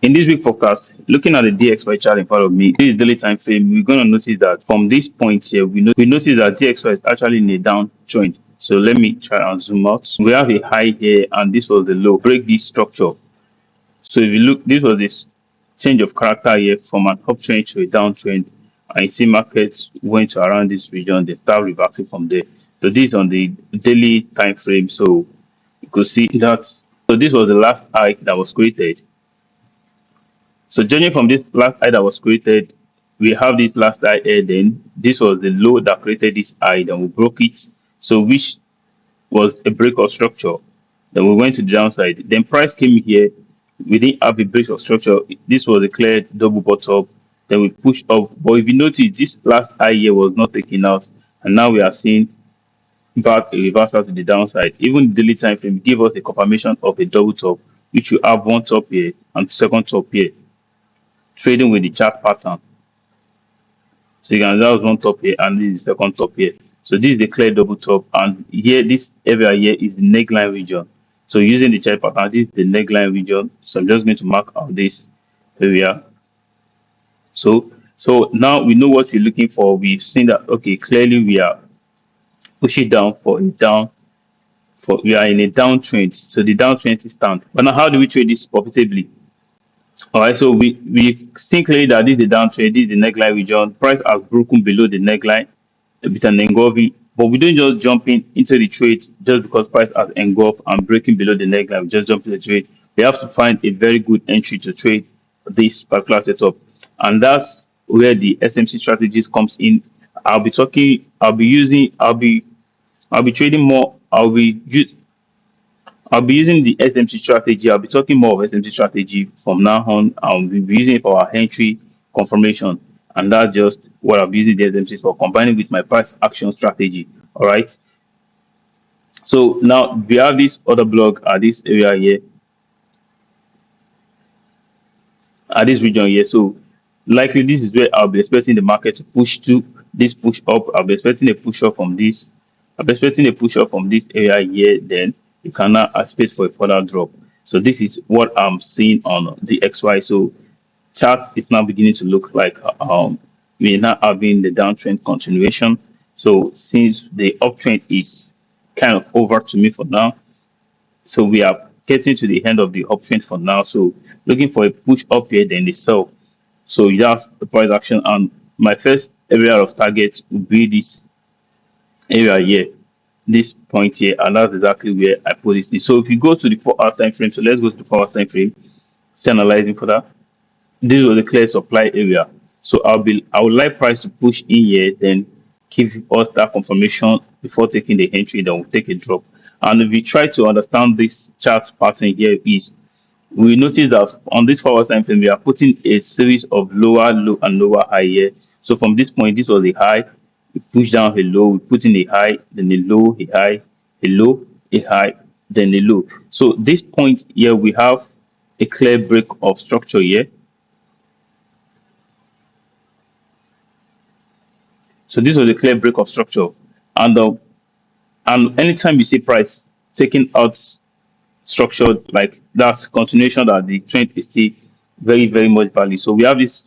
In this week forecast, looking at the DXY chart in front of me, this is daily time frame, we're going to notice that from this point here, we notice that DXY is actually in a downtrend. So let me try and zoom out. We have a high here, and this was the low. Break this structure. So if you look, this was this change of character here from an uptrend to a downtrend. And you see markets went to around this region, they start reversing from there. So this is on the daily time frame. So you could see that. So this was the last high that was created. So judging from this last high that was created, we have this last high here. Then this was the low that created this high. Then we broke it. So which was a break of structure. Then we went to the downside. Then price came here. We didn't have a break of structure. This was a clear double bottom. Then we pushed up. But if you notice, this last high here was not taken out. And now we are seeing back a reversal to the downside. Even the daily time frame gave us a confirmation of a double top, which you have one top here and second top here, trading with the chart pattern. So you can that was one top here and this is the second top here. So this is the clear double top, and here this area here is the neckline region. So using the chart pattern, this is the neckline region. So I'm just going to mark out this area. So now we know what we're looking for. We've seen that okay, clearly we are pushing down for a down for we are in a downtrend. So the downtrend is stand. But now how do we trade this profitably? All right, so we've seen clearly that this is the downtrend, this is the neckline region. Price has broken below the neckline with an engulfing, but we don't just jump in into the trade just because price has engulfed and breaking below the neckline. We just jump into the trade. We have to find a very good entry to trade this particular setup, and that's where the SMC strategies comes in. I'll be talking. I'll be using. I'll be trading more. I'll be using the SMC strategy. I'll be talking more of SMC strategy from now on. I'll be using it for our entry confirmation. And that's just what I'll be using the SMCs for, combining with my price action strategy. All right. So now we have this other block at this area here, at this region here. So likely this is where I'll be expecting the market to push to this push up. I'll be expecting a push up from this. I'll be expecting a push up from this area here. Then you can now have space for a further drop. So this is what I'm seeing on the XY. So chart is now beginning to look like we're now having the downtrend continuation. So since the uptrend is kind of over to me for now, so we are getting to the end of the uptrend for now. So looking for a push up here, then the sell. So that's the price action. And my first area of target would be this area here, this point here, and that's exactly where I put it. So if you go to the 4 hour time frame, so let's go to the 4 hour time frame, see analyzing for that. This was the clear supply area. So I would like price to push in here, then give us that confirmation before taking the entry, then we'll take a drop. And if we try to understand this chart pattern here is we notice that on this 4 hour time frame, we are putting a series of lower low and lower high here. So from this point, this was a high, we push down a low, we put in a high, then a low, a high, a low, a high, then a low. So this point here, we have a clear break of structure here. So this was a clear break of structure. And and anytime you see price taking out structure, like that's continuation that the trend is still very, very much valid. So we have this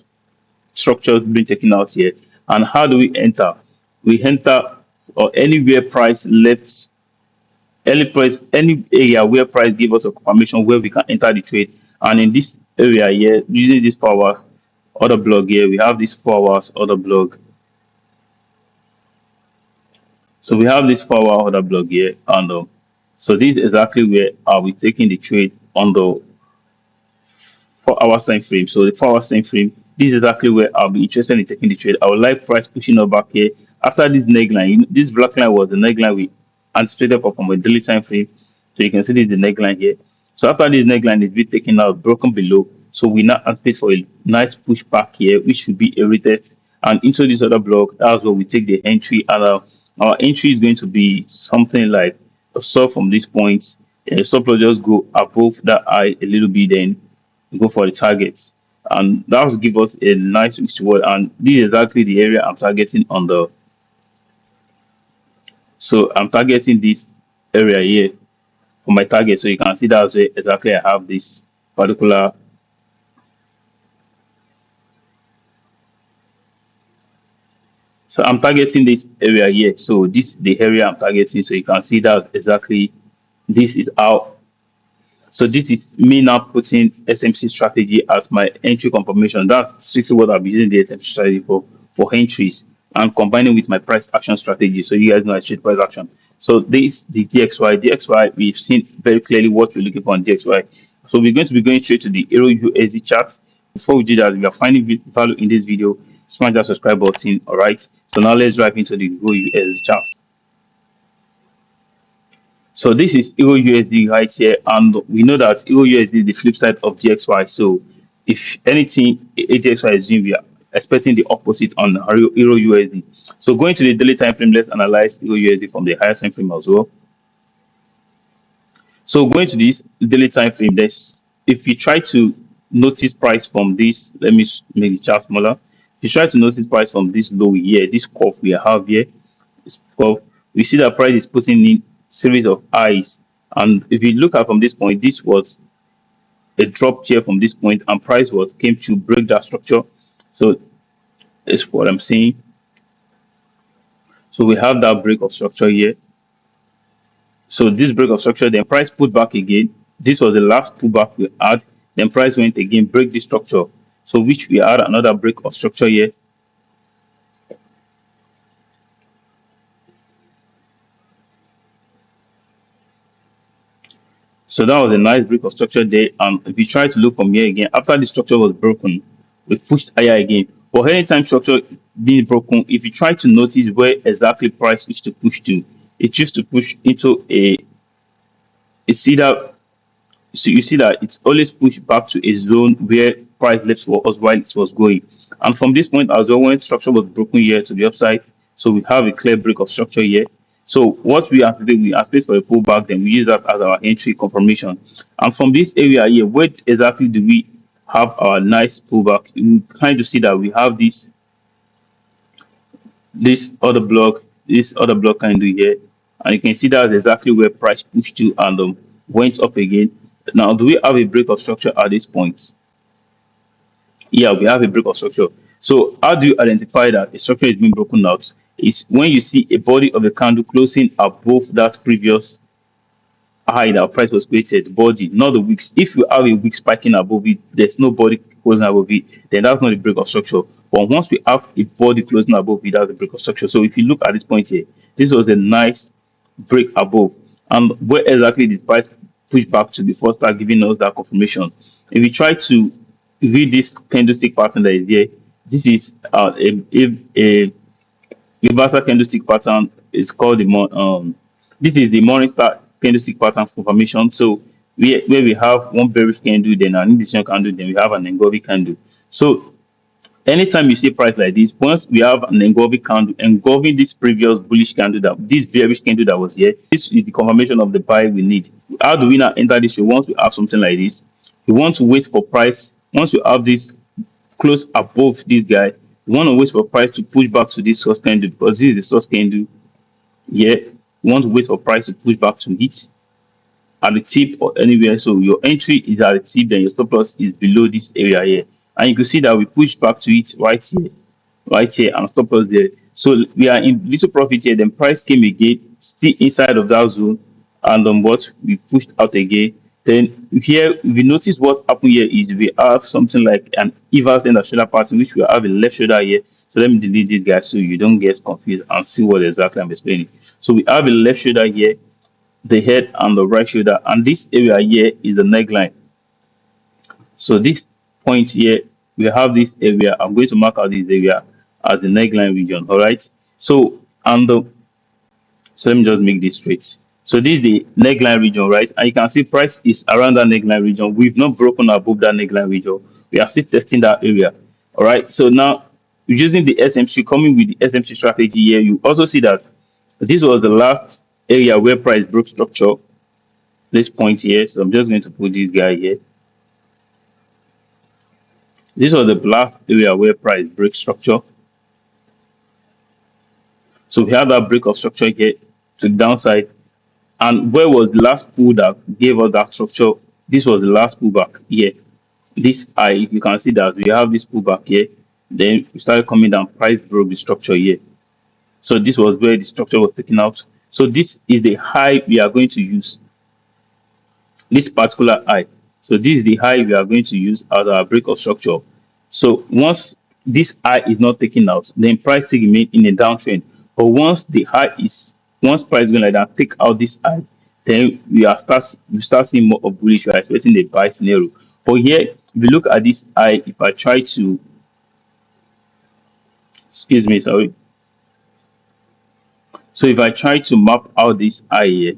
structure being taken out here. And how do we enter? We enter or anywhere price left any area where price give us a confirmation where we can enter the trade. And in this area here, using this power order block here, we have this 4 hours order block. So we have this 4 hour order block here, and so this is exactly where I'll be taking the trade on the 4 hour time frame. So the 4 hour time frame, this is exactly where I'll be interested in taking the trade. I would like price pushing up back here after this neckline. This black line was the neckline we anticipated for from a daily time frame. So you can see this is the neckline here. So after this neckline is being taken out, broken below, so we now anticipate for a nice push back here, which should be a retest and into this other block. That's where we take the entry, and our entry is going to be something like a sell from this point. And the stop loss just go above that eye a little bit, then go for the targets. And that will give us a nice reward. And this is exactly the area I'm targeting on the. So I'm targeting this area here for my target. So you can see that's where exactly I have this particular So I'm targeting this area here. So this the area I'm targeting. So you can see that exactly this is how. So this is me now putting SMC strategy as my entry confirmation. That's strictly what I'll be using the SMC strategy for entries and combining with my price action strategy. So you guys know I trade price action. So this the DXY. DXY, we've seen very clearly what we're looking for on DXY. So we're going to be going straight to the Euro USD chart. Before we do that, if you are finding value in this video, smash that subscribe button. All right. So now let's dive into the Euro USD chart. So this is Euro USD right here, and we know that Euro USD is the flip side of DXY. So if anything ADXY is doing, we are expecting the opposite on Euro USD. So going to the daily time frame, let's analyze Euro USD from the higher time frame as well. So going to this daily time frame, there's if you try to notice price from this, let me make the chart smaller. If you try to notice price from this low here, this curve we have here, this curve, we see that price is putting in series of highs. And if you look at from this point, this was a drop here from this point, and price was came to break that structure. So that's what I'm saying. So we have that break of structure here. So this break of structure, then price put back again. This was the last pullback we had. Then price went again, break this structure. So which we had another break of structure here. So that was a nice break of structure there. And if you try to look from here again, after the structure was broken, we pushed higher again. But anytime structure being broken, if you try to notice where exactly price used to push to, it used to push into a it's either so you see that it's always pushed back to a zone where price left for us while it was going. And from this point as well, when structure was broken here to the upside, so we have a clear break of structure here. So what we have to do, we are placed for a pullback, then we use that as our entry confirmation. And from this area here, where exactly do we have our nice pullback? You kind of see that we have this other block can do here, and you can see that's exactly where price pushed to and went up again. Now, do we have a break of structure at this point? Yeah, we have a break of structure. So how do you identify that a structure is being broken out? Is when you see a body of a candle closing above that previous high that price was created, body, not the wicks. If you have a wick spiking above it, there's no body closing above it, then that's not a break of structure. But once we have a body closing above it, that's a break of structure. So if you look at this point here, this was a nice break above. And where exactly this price pushed back to before start giving us that confirmation. If we try to read this candlestick pattern that is here, this is a reversal candlestick pattern is called this is the morning star candlestick pattern confirmation. So where we have one bearish candle, then an indecision candle, then we have an engulfing candle. So anytime you see price like this, once we have an engulfing candle engulfing this previous bullish candle, that this bearish candle that was here, this is the confirmation of the buy we need. How do we now enter this? Once we have something like this, we want to wait for price. Once we have this close above this guy, we want to wait for price to push back to this source candle, because this is the source candle here. We want to wait for price to push back to it at the tip or anywhere. So your entry is at the tip, then your stop loss is below this area here. And you can see that we push back to it right here, and stop loss there. So we are in little profit here. Then price came again, still inside of that zone, and what we pushed out again. Then here, if you notice what happened here is we have something like an inverse end of shoulder pattern, which we have a left shoulder here. So let me delete this guy so you don't get confused and see what exactly I'm explaining. So we have a left shoulder here, the head and the right shoulder, and this area here is the neckline. So this point here, we have this area. I'm going to mark out this area as the neckline region. All right. So and the so let me just make this straight. So this is the neckline region, right? And you can see price is around that neckline region. We've not broken above that neckline region. We are still testing that area. All right. So now using the SMC, coming with the SMC strategy here, you also see that this was the last area where price broke structure. This point here. So I'm just going to put this guy here. This was the last area where price breaks structure. So we have that break of structure here to the downside. And where was the last pull that gave us that structure? This was the last pullback here. This high, you can see that we have this pullback here. Then we started coming down, price broke the structure here. So this was where the structure was taken out. So this is the high we are going to use, this particular high. So this is the high we are going to use as our break of structure. So once this high is not taken out, then price still remain in a downtrend. But once price going like that, take out this high, then we start seeing more of bullish. We are expecting a buy scenario. But here, if you look at this high, if I try to, excuse me, sorry. So if I try to map out this high here,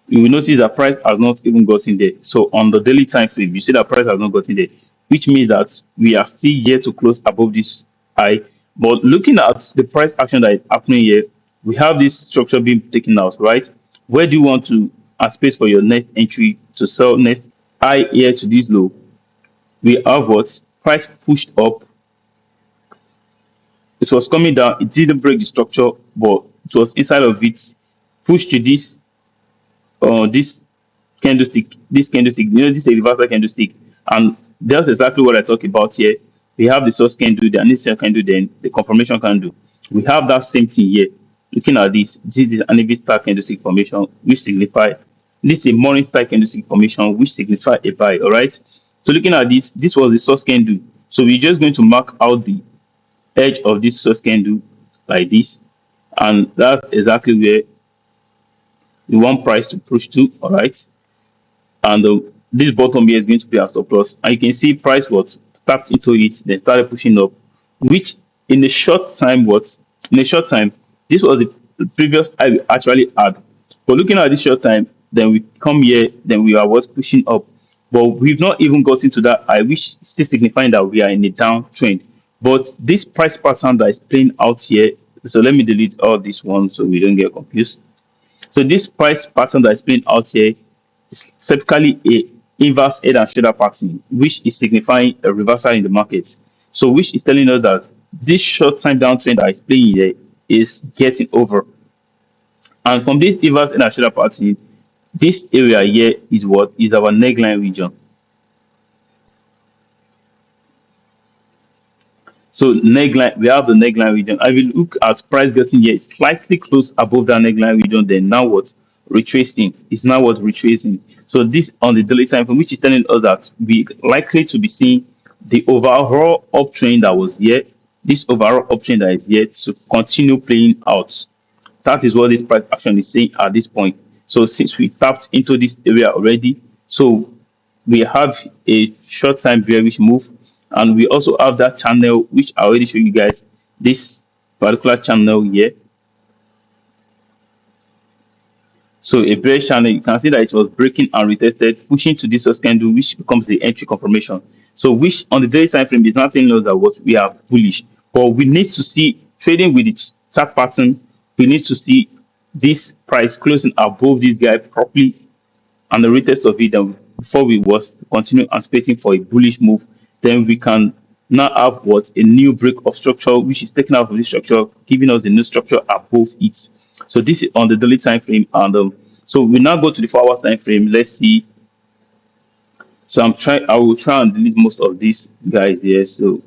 you will notice that price has not even gotten there. So on the daily time frame, you see that price has not gotten there, which means that we are still yet to close above this high. But looking at the price action that is happening here, we have this structure being taken out, right? Where do you want to space for your next entry to sell next high here to this low? We have what price pushed up. It was coming down. It didn't break the structure, but it was inside of it, pushed to this candlestick, this is a reversal candlestick, and that's exactly what I talk about here. We have the source candle, the initial candle, then the confirmation candle. We have that same thing here. Looking at this is an EV star candlestick formation, which signify this is a morning star candlestick formation, which signifies a buy. All right. So looking at this was the source candle. So we're just going to mark out the edge of this source candle like this, and that's exactly where we want price to push to. All right. And this bottom here is going to be a stop loss, and you can see price was tapped into it, then started pushing up, which in a short time, what in a short time, this was the previous high we actually had. But looking at this short time, then we come here, then we are what's pushing up, but we've not even gotten to that high, which is still signifying that we are in a downtrend. But this price pattern that is playing out here, so let me delete all this one so we don't get confused. So this price pattern that is playing out here is typically a inverse head and shoulder pattern, which is signifying a reversal in the market. So which is telling us that this short time downtrend that is playing here is getting over. And from this inverse head and shoulder pattern, this area here is what is our neckline region. So neckline, we have the neckline region. I will look at price getting here slightly close above that neckline region. Then now what? Retracing. It's now what retracing. So this on the daily time frame, which is telling us that we likely to be seeing the overall uptrend that was here. This overall uptrend that is here to continue playing out. That is what this price action is saying at this point. So since we tapped into this area already, so we have a short time bearish move, and we also have that channel which I already showed you guys, this particular channel here. So a bearish channel, you can see that it was breaking and retested, pushing to this source candle, which becomes the entry confirmation. So which on the daily time frame is not telling us that what we are bullish, but we need to see trading with the chart pattern. We need to see this price closing above this guy properly and the retest of it, then before we was continue anticipating for a bullish move, then we can now have what a new break of structure, which is taken out of this structure, giving us the new structure above it. So this is on the daily time frame, and so we now go to the 4 hours time frame. Let's see. So I will try and delete most of these guys here. So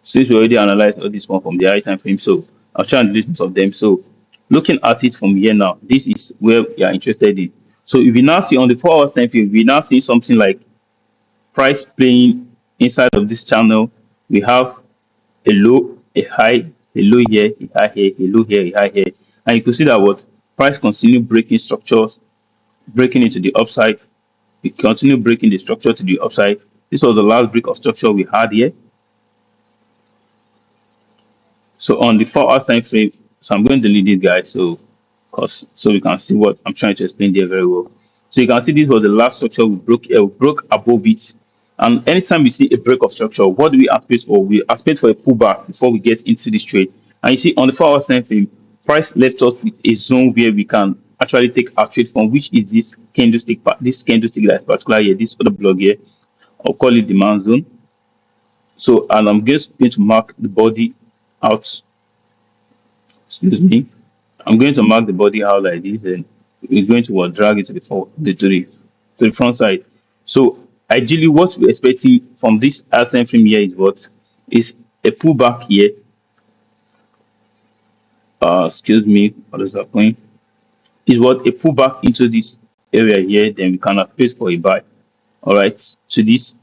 since we already analyzed all this one from the high time frame, so I'll try and delete most of them. So looking at it from here now, this is where we are interested in. So if we now see on the 4 hours time frame, we now see something like price playing inside of this channel. We have a low, a high, a low here, a high here, a low here, a high here. And you can see that what price continue breaking structures, breaking into the upside. We continue breaking the structure to the upside. This was the last break of structure we had here. So on the 4 hours time frame, so I'm going to delete this guy so because so we can see what I'm trying to explain there very well. So you can see this was the last structure we broke above it. And anytime we see a break of structure, what do we expect for? We expect for a pullback before we get into this trade. And you see on the 4 hours time frame, price left us with a zone where we can actually take our trade from, which is this candlestick that's particular here, this other block here. I'll call it demand zone. So and I'm just going to mark the body out. Excuse me. I'm going to mark the body out like this, then we're going to drag it to the front side. So Ideally, what we're expecting from this time frame here is what is a pullback here. Excuse me, what is happening? Is what a pullback into this area here, then we can have space for a buy. All right, to this,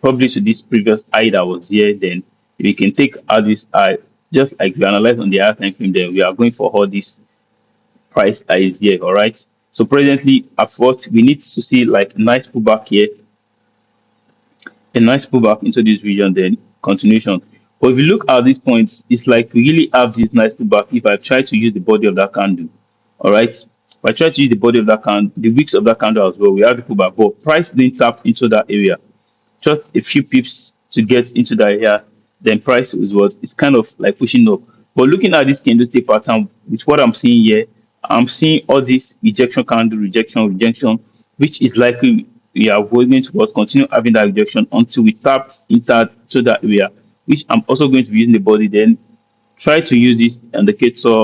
probably to this previous high that was here, then we can take out this high, just like we analyze on the higher time frame. Then we are going for all this price that is here. All right. So presently, at first, we need to see like a nice pullback here, a nice pullback into this region, then continuation. But if you look at these points, it's like we really have this nice pullback. If I try to use the body of that candle, all right. If I try to use the body of that candle, the wicks of that candle as well, we have the pullback, but price didn't tap into that area, just a few pips to get into that area, then price is what it's kind of like pushing up. But looking at this candlestick pattern with what I'm seeing here, I'm seeing all this rejection candle, rejection, which is likely we are going to what continue having that rejection until we tapped into to that area, which I'm also going to be using the body. Then try to use this indicator,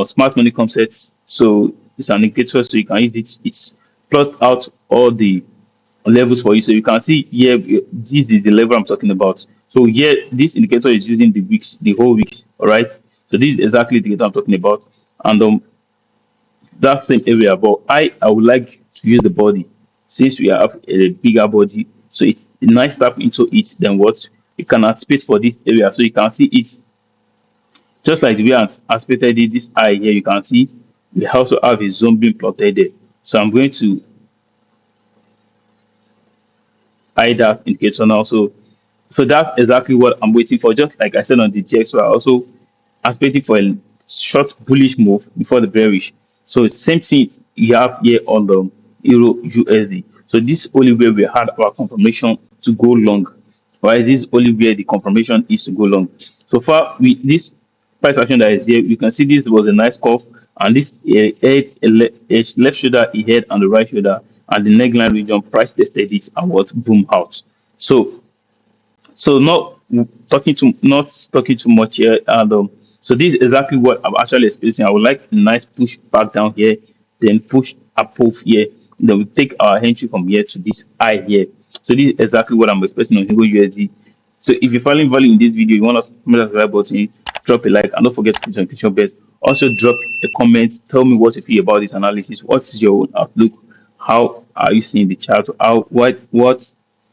smart money concepts. So it's an indicator, so you can use it. It's plot out all the levels for you. So you can see here, this is the level I'm talking about. So here, this indicator is using the weeks, the whole weeks. All right. So this is exactly the indicator I'm talking about, and that same area. But I would like to use the body since we have a bigger body. So it a nice tap into it. Then what you can add space for this area, so you can see it just like the way I anticipated it. This eye here, you can see we also have a zone being plotted there. So I'm going to hide that indicator now. So that's exactly what I'm waiting for. Just like I said on the DXY, also I'm waiting for a short bullish move before the bearish. So same thing you have here on the Euro USD. So this only where we had our confirmation to go long. Right? This is only where the confirmation is to go long. So far, we this price action that is here, you can see this was a nice curve, and this head, a left shoulder, a head, and the right shoulder, and the neckline region price tested it and what boom out. So not talking too much here, and so this is exactly what I'm actually expecting. I would like a nice push back down here, then push up off here, then we take our entry from here to this high here. So this is exactly what I'm expecting on Euro USD. So if you're finding value in this video, you want to smash the subscribe button, drop a like, and don't forget to put your notification bell. Also drop a comment, tell me what you feel about this analysis. What is your own outlook? How are you seeing the chart? What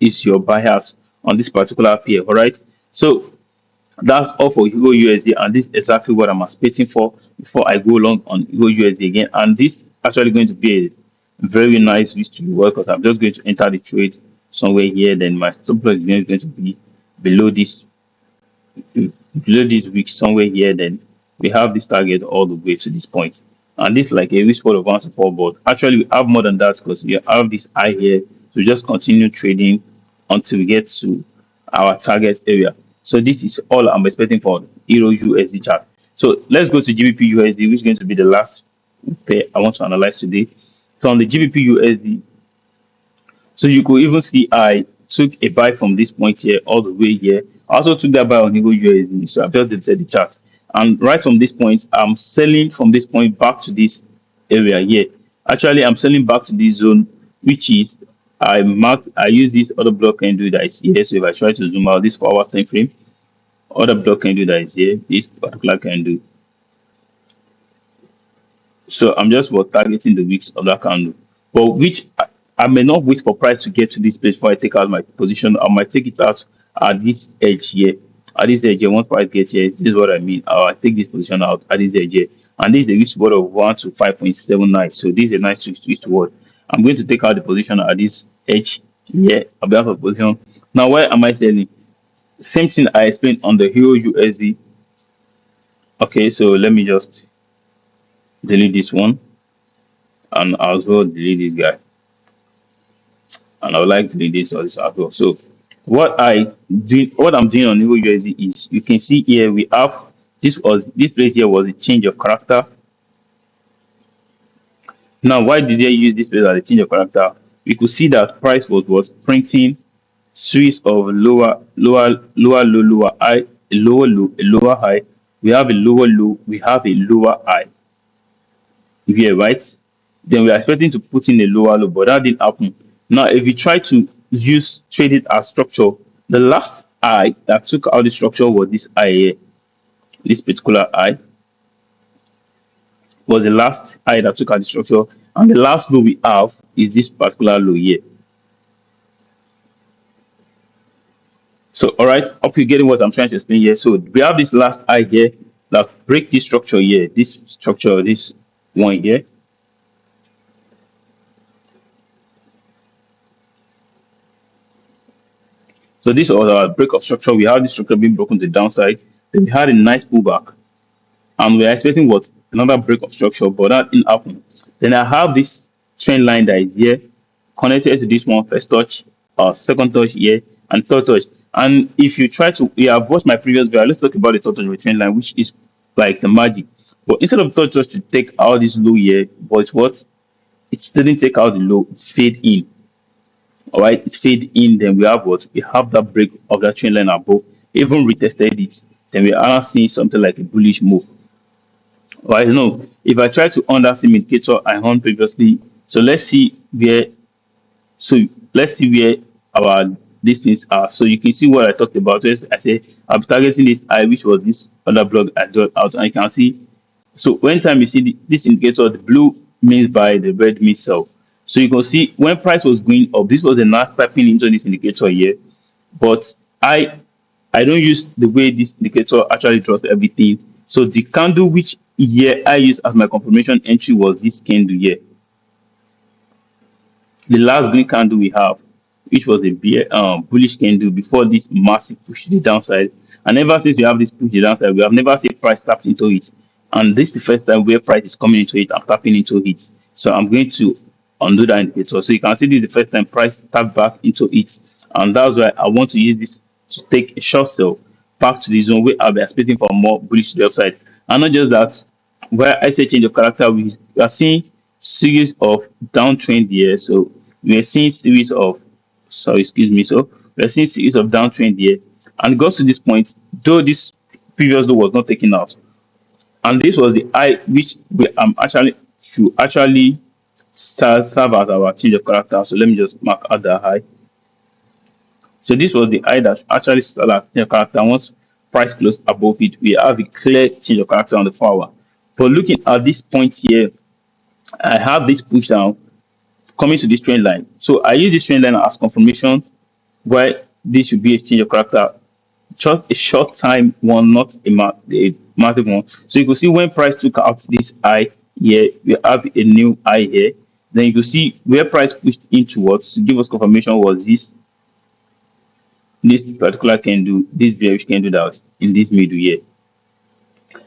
is your bias on this particular pair? All right. So that's all for Euro USD, and this is exactly what I'm expecting for before I go long on Euro USD again. And this actually going to be a very nice risk to reward, because I'm just going to enter the trade somewhere here. Then my stop loss is going to be below this below this week somewhere here. Then we have this target all the way to this point, and this is like a risk of 1 to 4, but actually we have more than that, because we have this high here. So just continue trading until we get to our target area. So this is all I'm expecting for Euro USD chart. So let's go to GBP USD, which is going to be the last pair I want to analyze today. So on the GBP USD, so you could even see I took a buy from this point here all the way here. I also took that buy on Euro USD. So I've just deleted the chart. And right from this point, I'm selling from this point back to this area here. Actually, I'm selling back to this zone, which is I use this other block candle that is here. So if I try to zoom out this 4 hours time frame, other block candle that is here, this particular candle. So I'm just targeting the wicks of that candle, but which I may not wait for price to get to this place before I take out my position. I might take it out at this edge here. At this edge here, once price gets here, this is what I mean. I take this position out at this edge here, and this is the risk reward of 1 to 5.79. So this is a nice risk reward. I'm going to take out the position at this edge here. I'll be out of position. Now, why am I selling? Same thing I explained on the Euro USD. Okay, so let me just delete this one, and as well delete this guy, and I would like to delete this or this as well. So what I'm doing on Euro USD is, you can see here we have this place here was a change of character. Now, why did they use this place as a change of character? We could see that price was printing series of lower high, a lower low, a lower high. We have a lower low, we have a lower high here, right? Then we are expecting to put in a lower low, but that didn't happen. Now, if you try to use trade it as structure, the last eye that took out the structure was this eye here. This particular eye was the last eye that took out the structure, and the last low we have is this particular low here. So, all right, hope you're getting what I'm trying to explain here. So, we have this last eye here that break this structure here, this structure, this one here. So, this was our break of structure. We had this structure being broken to the downside. Then we had a nice pullback, and we're expecting what another break of structure, but that didn't happen. Then I have this trend line that is here connected to this one first touch, second touch here, and third touch. And if you try to, yeah, I've watched my previous video. Let's talk about the third touch trend line, which is like the magic. But instead of third touch to take out this low here, but what it didn't take out the low, it fade in. All right, it fade in. Then we have what we have that break of that trend line above, even retested it. Then we are seeing something like a bullish move. Right, no, if I try to on that same indicator I on previously, so so let's see where our these things are. So you can see what I talked about. Where I say I'm targeting this I, which was this other block I got out, and you can see. So when time you see this indicator, the blue means buy, the red means sell. So you can see when price was going up, this was the last tapping into this indicator here. But I don't use the way this indicator actually draws everything. So the candle which here I use as my confirmation entry was this candle here, the last green candle we have, which was a bullish candle before this massive push to the downside. And ever since we have this push to the downside, we have never seen price tap into it. And this is the first time where price is coming into it and tapping into it. So I'm going to undo that indicator. So you can see this is the first time price tap back into it. And that's why I want to use this to take a short sell back to the zone where I'll be expecting for more bullish to the upside. And not just that, where I say change of character, we are seeing series of downtrend here. So we are seeing series of, sorry, excuse me. So we are seeing series of downtrend here, and it goes to this point. Though this previous low was not taken out, and this was the high which we actually should actually serve as our change of character. So let me just mark out the high. So this was the high that actually served as change of character. Once price closed above it, we have a clear change of character on the 4 hour. But looking at this point here, I have this push down coming to this trend line. So I use this trend line as confirmation why this should be a change of character. Just a short time one, not a massive one. So you can see when price took out this high here, we have a new high here. Then you can see where price pushed in towards to give us confirmation was this particular candle, this bearish candle that was in this middle here.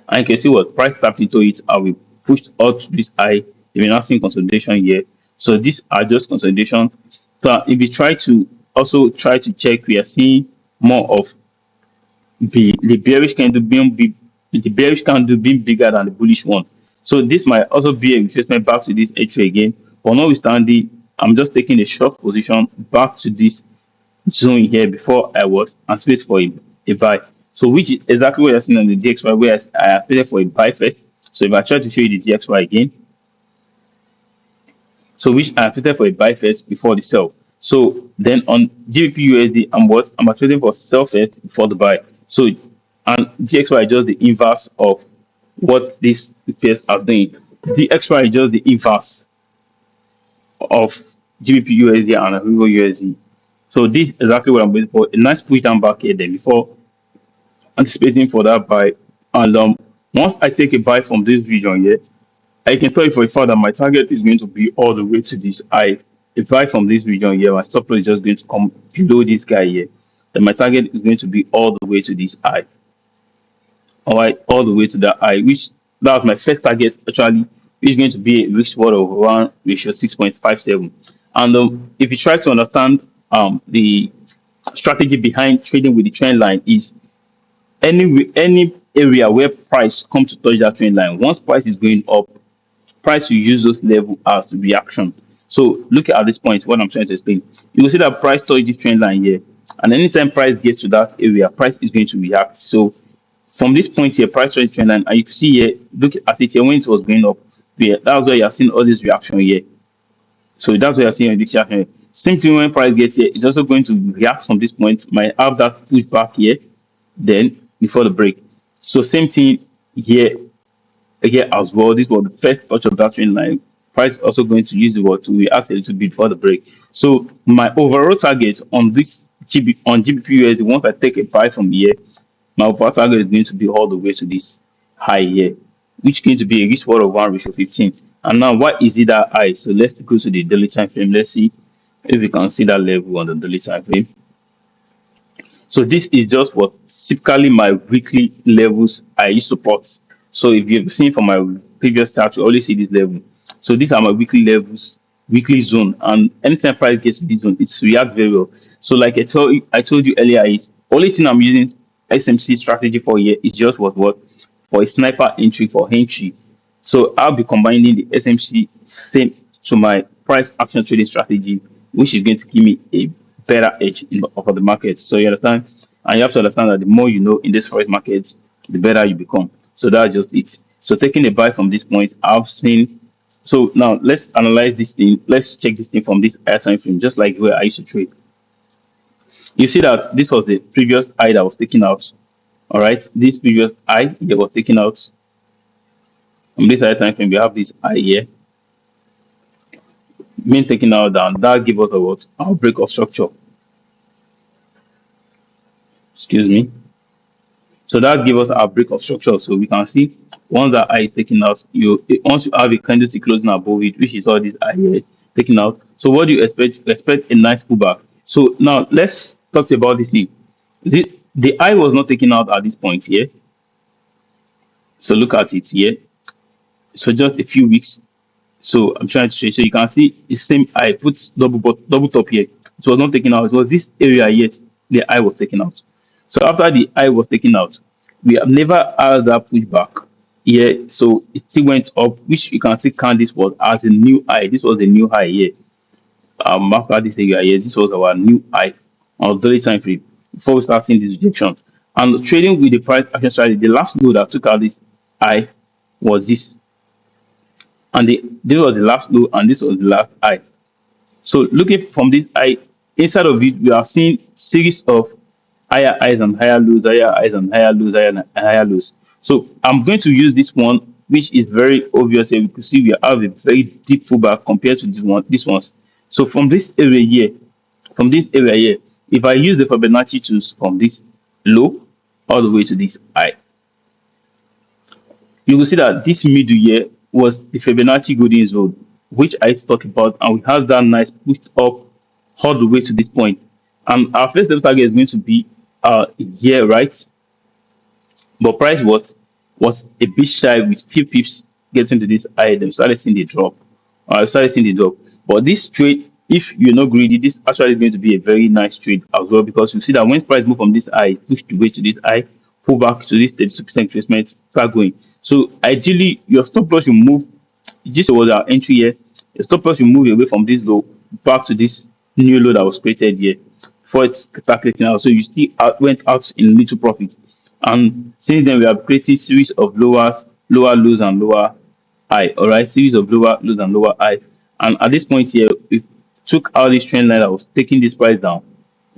And you can see what price tapped into it and we pushed out to this high. We're now seeing consolidation here. So these are just consolidation. So if you try to also try to check, we are seeing more of the bearish candle being big, the bearish candle being bigger than the bullish one. So this might also be a retracement back to this entry again. But notwithstanding, I'm just taking a short position back to this zone here before I was and space for a buy. So which is exactly what you're seeing on the DXY where I expected for a buy first. So if I try to show you the DXY again, so which I expected for a buy first before the sell. So then on GBPUSD, I'm expecting for sell first before the buy. So and DXY is just the inverse of what these pairs are doing. DXY is just the inverse of GBPUSD and EURUSD. So this is exactly what I'm waiting for. A nice push down back here then before anticipating for that buy. And once I take a buy from this region here, I can tell you for a fact that my target is going to be all the way to this high. A buy from this region here, my stop loss is just going to come below this guy here. Then my target is going to be all the way to this high. All right, all the way to that high, which that was my first target actually, which is going to be a risk reward of 1 ratio 6.57. And if you try to understand the strategy behind trading with the trend line is any area where price comes to touch that trend line. Once price is going up, price will use those level as the reaction. So look at this point, what I'm trying to explain. You will see that price touch this trend line here, and anytime price gets to that area, price is going to react. So from this point here, price touch trend line, and you can see here, look at it here when it was going up. Yeah, that's why you're seeing all this reaction here. So that's why you're seeing this reaction. Same thing when price gets here, it's also going to react from this point, might have that pushback here, then before the break. So same thing here here as well. This was the first touch of that trend line. Price also going to use the word to react a little bit before the break. So my overall target on this on GBPUSD, once I take a price from here, my overall target is going to be all the way to this high here, which is going to be a risk reward of 1:15. And now, why is it that high? So let's go to the daily time frame. Let's see if we can see that level on the daily time frame. So this is just what typically my weekly levels I support. So if you've seen from my previous chart, you always see this level. So these are my weekly levels, weekly zone, and anytime price gets to this zone, it's react very well. So like I told you earlier, is only thing I'm using SMC strategy for here is just what for a sniper entry for entry. So I'll be combining the SMC same to my price action trading strategy, which is going to give me a better edge in of the market. So you understand, and you have to understand that the more you know in this forex market, the better you become. So that's just it. So taking a buy from this point, I've seen. So now let's analyze this thing. Let's check this thing from this higher time frame, just like where I used to trade. You see that this was the previous high that was taken out. All right, this previous high that was taken out from this higher time frame. We have this high here being taken out down. That give us a what? Outbreak of structure. Excuse me. So that gives us our break of structure. So we can see once that eye is taken out, once you have a candlestick closing above it, which is all this eye here taken out. So what do you expect? You expect a nice pullback. So now let's talk about this thing. The eye was not taken out at this point here. So look at it here. So just a few weeks. So I'm trying to show you. So you can see the same eye put double top here. It was not taken out. It was this area yet the eye was taken out. So after the eye was taken out, we have never had that pushback here. So it still went up, which you can see count this was as a new high. This was a new high here. After this area here, this was our new high on the daily time frame before we starting this rejection. And trading with the price action strategy, the last low that took out this high was this, and this was the last low, and this was the last high. So looking from this high, inside of it, we are seeing series of higher highs and higher lows, higher highs and higher lows, higher and higher lows. So I'm going to use this one, which is very obvious here. We can see we have a very deep pullback compared to this ones. So from this area here, if I use the Fibonacci tools from this low all the way to this high, you will see that this middle here was the Fibonacci golden zone, which I talked about, and we have that nice push up all the way to this point. And our first level target is going to be here, right? But price was a bit shy with few pips getting to this high. Then started seeing the drop. Started seeing the drop. But this trade, if you're not greedy, this actually is going to be a very nice trade as well, because you see that when price move from this high, push the way to this high, pull back to this 32% retracement, start going. So ideally, your stop loss will move. This was our entry here. The stop loss will move away from this low back to this new low that was created here for it start clicking out. So you still went out in little profit. And since then, we have created series of lower lows and lower high. All right, series of lower lows and lower highs. And at this point here, we took out this trend line that was taking this price down,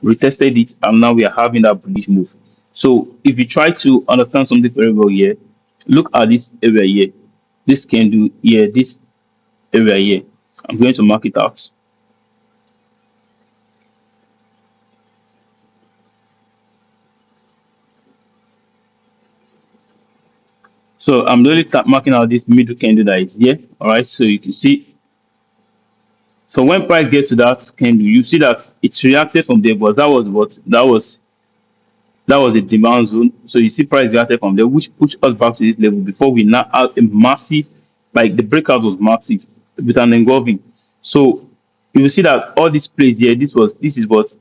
retested it, and now we are having that bullish move. So if you try to understand something very well here, look at this area here, this candle here, this area here. I'm going to mark it out. So I'm really marking out this middle candle that is here. All right, so you can see. So when price gets to that candle, you see that it's reacted from there, but that was a demand zone. So you see price reacted from there, which pushed us back to this level before we now have a massive, like the breakout was massive with an engulfing. So you will see that all this place here, this is what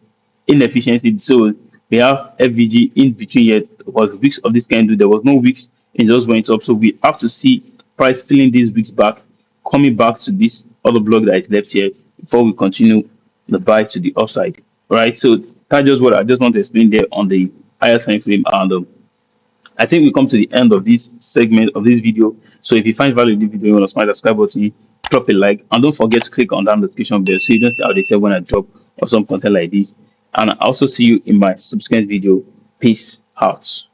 inefficiency. So we have FVG in between here was weeks of this candle. There was no weeks and just went up. So we have to see price filling these weeks back, coming back to this other block that is left here before we continue the buy to the upside. Right. So that's just what I just want to explain there on the higher time frame. And I think we come to the end of this segment of this video. So if you find value in this video, you want to smash the subscribe button, drop a like, and don't forget to click on that notification bell so you don't how they tell when I drop awesome content like this. And I also see you in my subsequent video. Peace out.